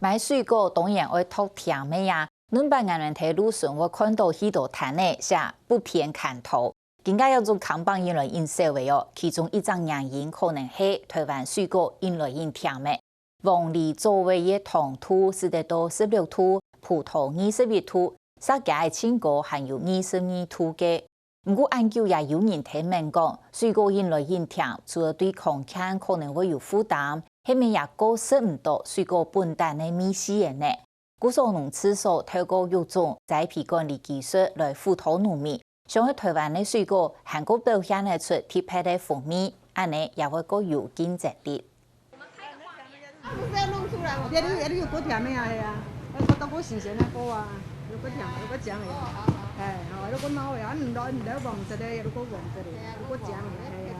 买水果当然会偷甜的呀。恁班人睇路上，我看到许多摊呢写不偏砍头，更加有种扛棒引来因社会哦。其中一张原因可能是台湾水果引来因甜的。黄梨作为嘅糖度是得到16度，葡萄21度，沙加嘅青果含有22度嘅。不过研究也有人提问讲，水果引来因甜，除了对空腔可能会有负担，下面也高摄唔到水果本身的米硒盐呢。古所农厕所透过育种栽培管理技术来辅导农民，想喺台湾的水果韩国表现得出特别的风味，安尼也会个有竞争力。不是要弄出来，你有够甜的啊，系啊，我当过新鲜的果啊，有够甜，有够酱的，哎，有够猫的，唔来黄色的，有够黄色的，有够酱的，系啊。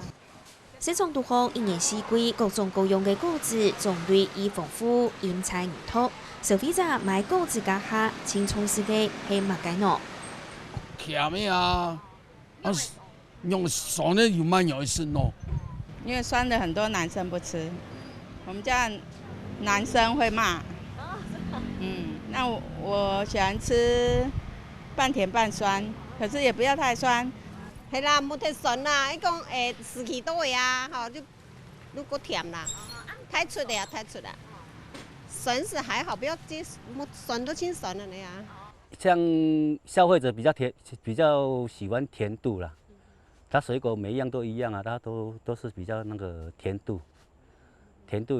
西藏杜康一年四季各种各样的果子种类已丰富，因材唔同。消费者买果子家下青葱时嘅系乜解喏？甜的啊，用酸的有蛮有意思喏。因为酸的很多男生不吃，我们家男生会骂。那我喜欢吃半甜半酸，可是也不要太酸。系啦，冇太酸啦，伊讲时期到的啊，吼就如果甜啦，太出的呀，太出啦。酸是还好，不要接酸都清酸了那样。像消费者比较喜欢甜度啦，它水果每一样都一样啊，它都是比较那个甜度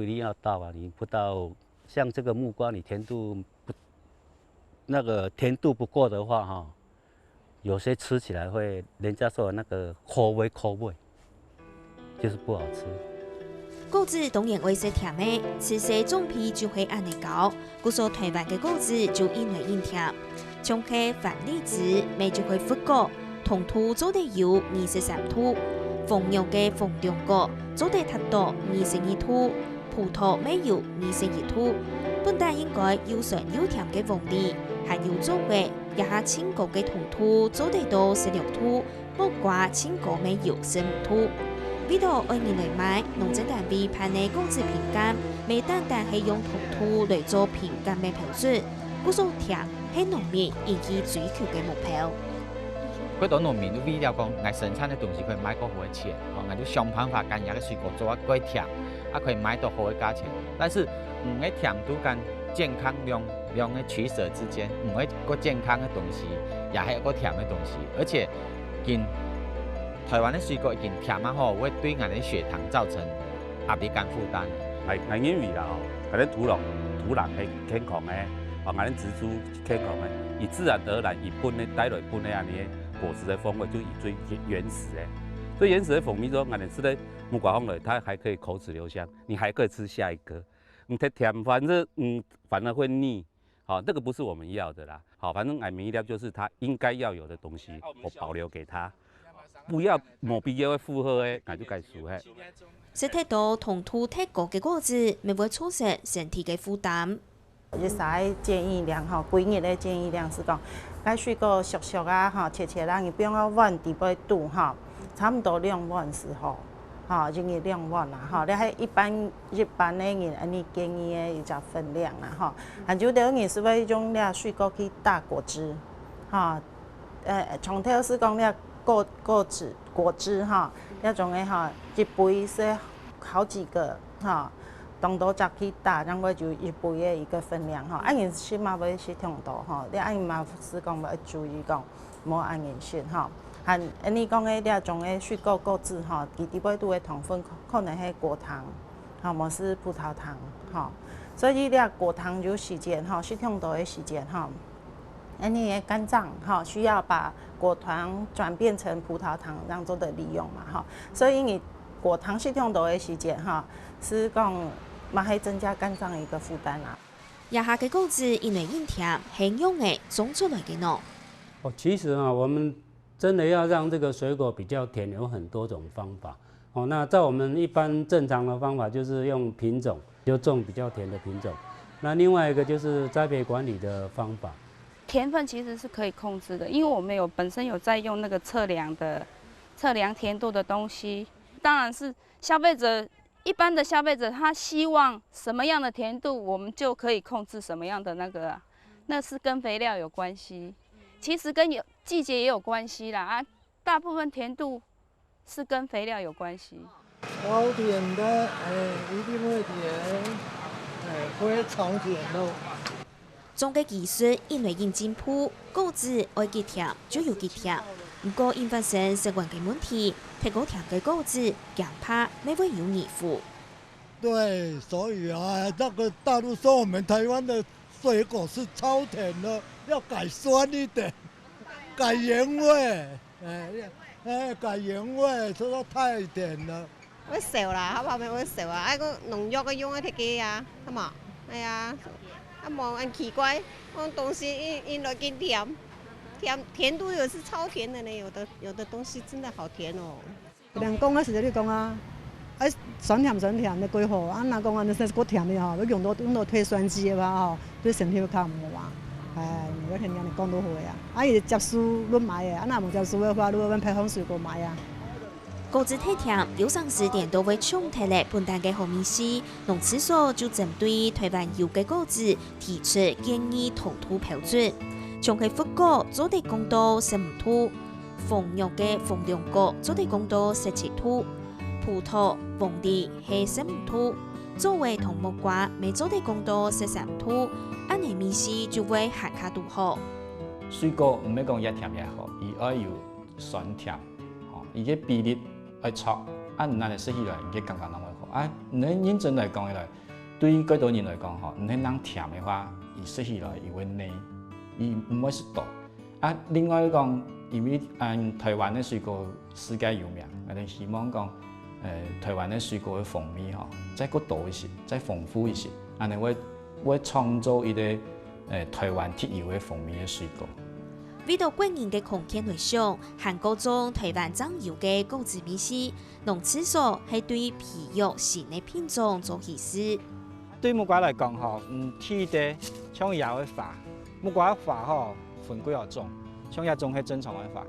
一定要到啊，你不到像这个木瓜，你甜度不过的话哈，有些吃起来会人家说的那个口味，就是不好吃。果子当然会是甜的，吃些种皮就会安尼高。故说台湾的果子就因为因甜，像起番荔枝，咪就会复果，同土做得有23度，凤肉嘅凤凉果做得达到22度，葡萄咪有21度。本地应该又酸又甜嘅凤梨，还有做嘅也下青果嘅同土做得到16度，木瓜青果咪有15度。味道按年来买，农政单位判的果子评鉴，未单单係用同土嚟做评鉴嘅标準，故數甜係農民以及追求嘅目標。好多農民都為了講，我生產的東西可以買個好嘅錢，我就想辦法將呢個水果做啊過甜，可以買到好嘅價錢。但是喺甜度跟健康兩嘅取捨之間，唔係個健康嘅東西，也係一個甜嘅東西，而且台灣的水果已經甜啊，會對我哋血糖造成壓力跟負擔。係因為啦，可能土壤係健康嘅，我哋植株健康嘅，以自然而然以本的帶來本的安尼果實的風味，就以最原始的。最原始的風味說，我哋吃的木瓜風味，它還可以口齒留香，你還可以吃下一個。太甜，反而會膩。好，這個不是我們要的啦。好，反正米料就是它應該要有的東西，我保留給他。不要冇必要嘅負荷嘅，那就該數嘅。食太多同土太過嘅果子，咪會造成身體嘅負擔。日曬建議量每日嘅建議量是講，該水果熟熟啊切啦，你不用要溫2倍度差唔多2碗時候，就係2碗啦你係一般嘅人，你建議嘅一隻分量啦還有啲你是為用啲水果去打果汁從頭是講啲果汁那種嘅一杯是好幾個當到再去打，然後就一杯嘅一個分量按人起碼要是聽到你按嘛是講要注意講，冇按人先還你講嘅那種嘅水果汁佢2倍度嘅糖分可能係果糖冇是葡萄糖所以你果糖有時間是聽到嘅時間你的肝臟需要把果糖轉變成葡萄糖，這樣做的利用嘛所以你果糖系統多的時間是講嘛係增加肝臟的一個負擔啦。以下嘅果子因為因甜，係用嘅種出來嘅喏。其實我們真的要讓這個水果比較甜，有很多種方法那在我們一般正常的方法就是用品種，就種比較甜的品種。那另外一個就是栽培管理的方法。甜分其實是可以控制的，因為我們本身有在用那個測量甜度的東西。當然是消費者一般的消费者他希望什么样的甜度，我们就可以控制什么样的那个啊，那是跟肥料有关系，其实跟季节也有关系啦啊，大部分甜度是跟肥料有关系。超甜的，一定会甜，非常甜哦。种嘅技术因为因进步，果子爱几甜就有几甜。不过因发生食管嘅问题，太过甜嘅果子，恐怕没会有益处。对，所以啊，那个大陆说我们台湾的水果是超甜的，要改酸一点，改原味，改原味，说太甜了。會少啦，口味會少啊！嗰個農藥嘅用一啲嘅啊，係嘛？係啊，一望很奇怪，嗰東西一來更甜度也是超甜的呢，有的東西真的好甜哦。人講嗰時就你講啊，酸甜的幾好，啊若講啊，你說過甜的吼，要用到退酸劑嘅話吼，對身體會較唔好啊。我聽人哋講都好嘅啊，啊伊接樹亂買嘅，啊若冇接樹嘅話，你揾配方水果買啊。果子太甜，有上10點都會衝提嚟本地嘅好米絲，農廁所就針對台灣有嘅果子提出建議同土標準，從佢福果做地公道15土，鳳肉嘅鳳龍果做地公道17土，葡萄、鳳梨係15土，作為同木瓜未做地公道13土，安尼米絲就會下卡度好。水果唔係講越甜越好，伊愛有酸甜，伊嘅比例。愛錯，唔咱嚟食起來，伊個感覺啷會好。唔係認真來講來，對於幾多人來講吼，唔係啷甜嘅話，伊食起來伊會膩，伊唔會熟到。另外講，因為台灣嘅水果世界有名，我哋希望講，台灣嘅水果嘅風味吼，再個多一些，再豐富一些，安尼會創造一個台灣特有嘅風味嘅水果。為到過年嘅空間來想，韓國種台灣醬油嘅果子米絲，農廁所係對培育新嘅品種做意思。對木瓜來講吼，天地像也會發，木瓜發吼分幾個種，像一種係正常嘅發，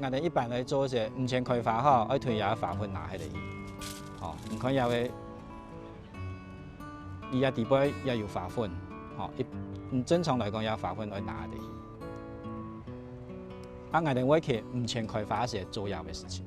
我哋一般來做些唔前開發吼，愛推也發分拿喺度，唔可以也會，伊也地杯也有發分，正常來講也發分愛拿喺度。我哋會去唔前開發些做有嘅事情。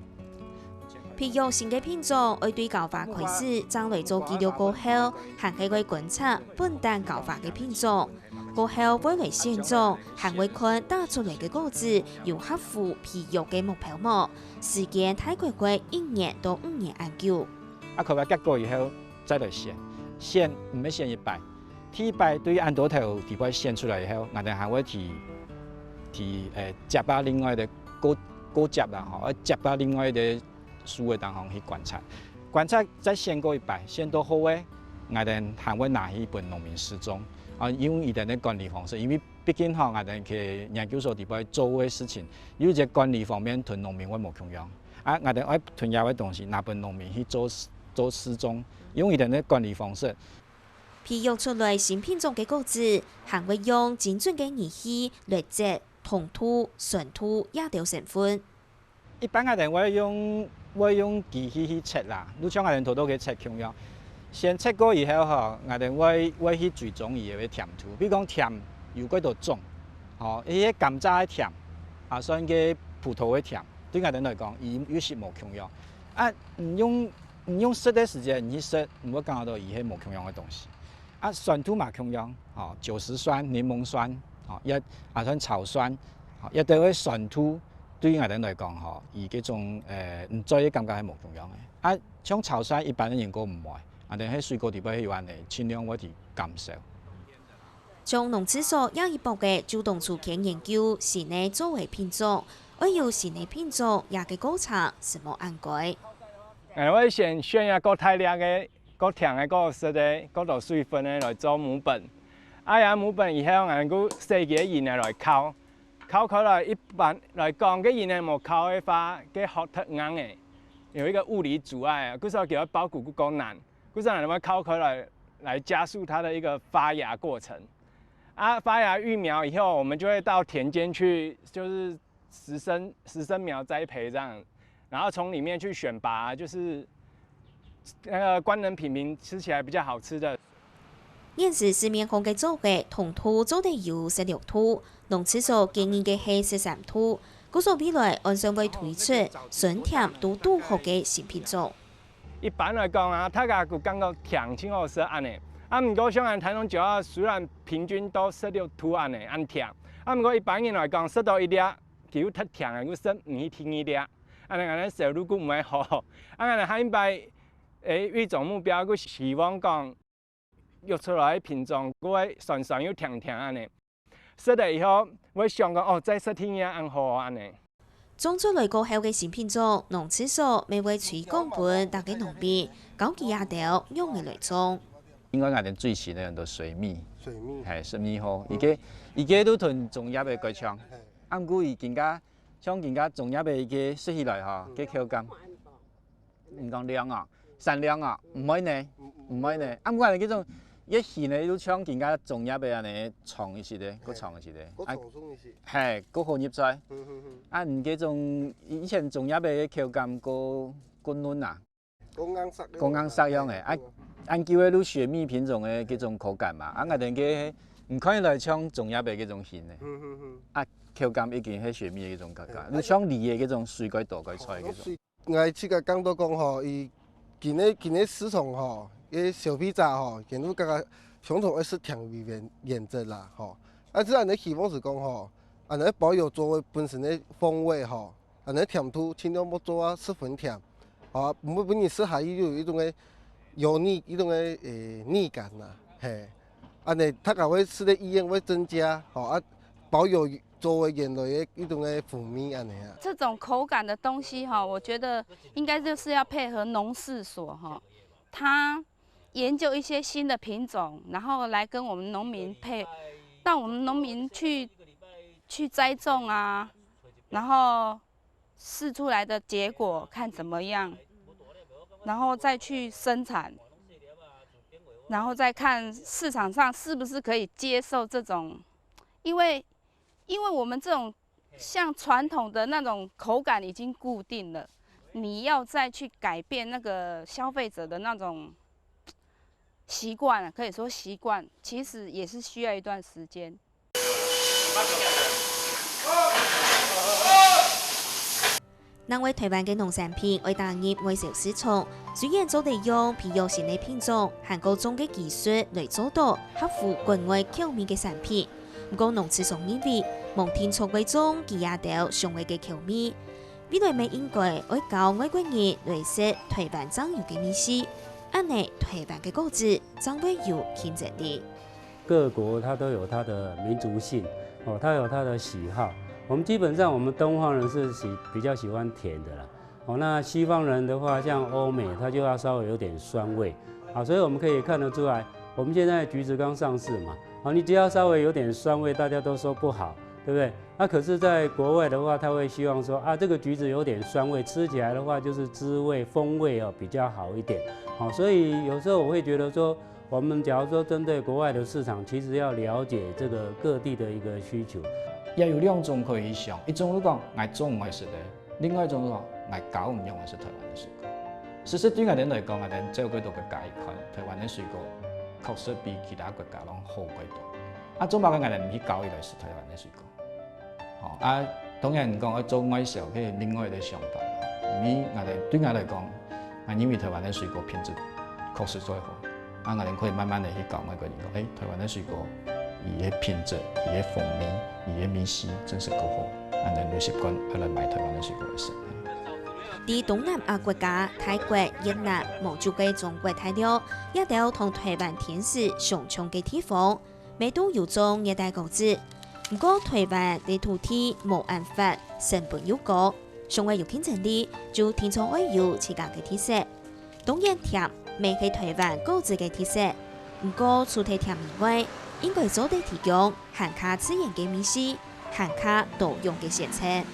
培育新嘅品種，會對教法開始，將來做記錄過後，還係會觀察本地教法嘅品種，過後會來選種，還會看打出來嘅果子有合乎培育嘅目標冇，時間大概會1年到5年研究。佢話結果以後再來選唔係選第一擺對按多頭地塊選出來以後，我哋還會接啊另外的高接啦，接啊另外的樹嘅地方去觀察再選過一擺，選到好嘅，我哋還會拿去一本農民試種，用伊哋嘅管理方式，因為畢竟我哋去研究所地塊做嘅事情，有隻管理方面同農民會冇共樣，我哋愛囤有嘅東西，拿本農民去做試種，用伊哋嘅管理方式。培育出來新品種嘅果子，還會用精準嘅儀器來測同土、純土也條成分。一般我哋會用機器去測啦，你像我哋頭都去測咁樣。先測過以後吼，我哋會去追蹤伊嘅甜度，比如講甜有幾多種，伊個甘蔗嘅甜，所以嘅葡萄嘅甜，對我哋來講，伊有時冇共樣。唔用適嘅時間，你去測，唔會感覺到伊係冇共樣嘅東西。酸度嘛共樣，酒石酸、檸檬酸。像草酸，一對嘅酸度對於我哋來講，而嗰種唔再嘅感覺係冇同樣嘅。像草酸一般嘅人果唔愛，但係水果地邊係話嚟，盡量我哋減少。從農廁所也一步嘅主動出擊研究新嘅作為品種，而有新嘅品種也嘅過程是冇按規。我先選一個大量嘅、個甜嘅、個實嘅、個度水分嘅來做母本。母本以後，我哋4個人來烤佢來一般來講，嘅人冇烤嘅話，嘅學得硬嘅，有一個物理阻礙，嗰時候叫佢包谷夠難，嗰時候我們烤佢來加速它的一個發芽過程。發芽育苗以後，我們就會到田間去，就是實生苗栽培這樣，然後從裡面去選拔，就是官人品评吃起来比较好吃的。现时市面上嘅做嘅同土做得有16土，农厕所建议嘅系13土。故所未来按上会推出纯甜都拄好嘅新品种。一般来讲啊，大家就感觉甜挺好食安尼。啊，毋过像咱台中酒虽然平均都16土安尼安甜，啊，毋过一般人来讲，食到一粒，就太甜啊，佮食唔去听一粒，安尼摄入佮唔会好。啊，安尼下一摆一种目标，佮希望讲。约出来的品种，佮会酸酸又甜甜安尼，食了以后，我想讲哦，再食天也安好安尼。种出来过后嘅新品种，农厕所未会推广本大家农民，高级亚条用嘅来种。应该我哋最新嘅都水蜜，系水蜜好，而家都同种叶嘅改枪，啊，毋过伊更加像更加种叶嘅嘅说起来吼，嘅口感，唔讲凉啊，善良啊，唔可以呢，唔可以呢，啊，毋过係嗰種。一現咧都搶更加重入嘅安尼長一些咧，佫長一些咧，係佫好入菜。啊，唔嗰種以前重入嘅口感佫嫩啊，講硬實樣嘅。啊，按叫嘅都雪蜜品種嘅嗰種口感嘛，啊，我哋嘅唔可以來搶重入嘅嗰種莧嘅。啊，口感已經係雪蜜嘅嗰種感覺，你搶梨嘅嗰種水果大果菜嗰種。我即個講到講吼，伊今日市場吼。伊小披薩吼，見到個傳統是甜味原則啦，吼。啊，即係你希望是講吼，啊，你保有作為本身的風味吼，啊，你甜度盡量不做啊，10分甜，啊，唔會俾你食下有一種嘅油膩，一種嘅膩感啦，嘿。啊，你它還會吃的意願會增加，吼啊，保有作為原來的一種嘅風味安尼啊。這種口感的東西哈，我覺得應該就是要配合農事所哈，它。研究一些新的品種，然後來跟我們農民讓我們農民去栽種啊，然後試出來的結果看怎麼樣，然後再去生產，然後再看市場上是不是可以接受這種，因為我們這種像傳統的那種口感已經固定了，你要再去改變那個消費者的那種。習慣可以說習慣，其實也是需要一段時間。因為台灣嘅農產品為打入外銷市場，雖然做得用培育新嘅品種，韓國種嘅技術來做到合乎國外口味嘅產品，不過農廁所認為，望天錯為種佢也到上位嘅口味，未來咪應該會教外國人來食台灣專有嘅美食。按呢，台灣嘅果子將會有競爭力。各國它都有它的民族性，哦，它有它的喜好。我們基本上，我們東方人是比較喜歡甜的啦，哦，那西方人的話，像歐美，它就要稍微有點酸味，啊，所以我們可以看得出來，我們現在橘子剛上市嘛，啊，你只要稍微有點酸味，大家都說不好，對不對？那可是，在國外的話，他會希望說啊，這個橘子有點酸味，吃起來的話就是滋味、風味哦比較好一點。好，所以有時候我會覺得說，我們假如說針對國外的市場，其實要了解這個各地的一個需求。也有兩種可以想，一種如講愛種唔係食的，另外一種如講愛搞唔用嘅是台灣的水果。事實對我哋來講，我哋這個都個界看，台灣的水果確實比其他國家攏好幾多。啊，總把個我哋唔去搞，伊來是台灣的水果。哦，啊，當然講要做外銷，迄另外的想法。因為我哋對我來講。因為台灣的水果品質確實最好，啊，我哋可以慢慢地去教外國人講，台灣的水果，伊嘅品質、伊嘅風味、伊嘅美食真是夠好，啊，人就習慣要來買台灣的水果來食。喺東南亞國家，泰國、越南、毛主嘅中國大陸，也都同台灣天時相像嘅地方，每都有種熱帶果子。不過台灣嘅土地冇辦法，成本又高。上位有競爭力，就天窗會有自家嘅特色。當然甜未係台灣果子嘅特色，不過除咗甜以外，應該做得提供含卡自然嘅美食，含卡多樣嘅選擇。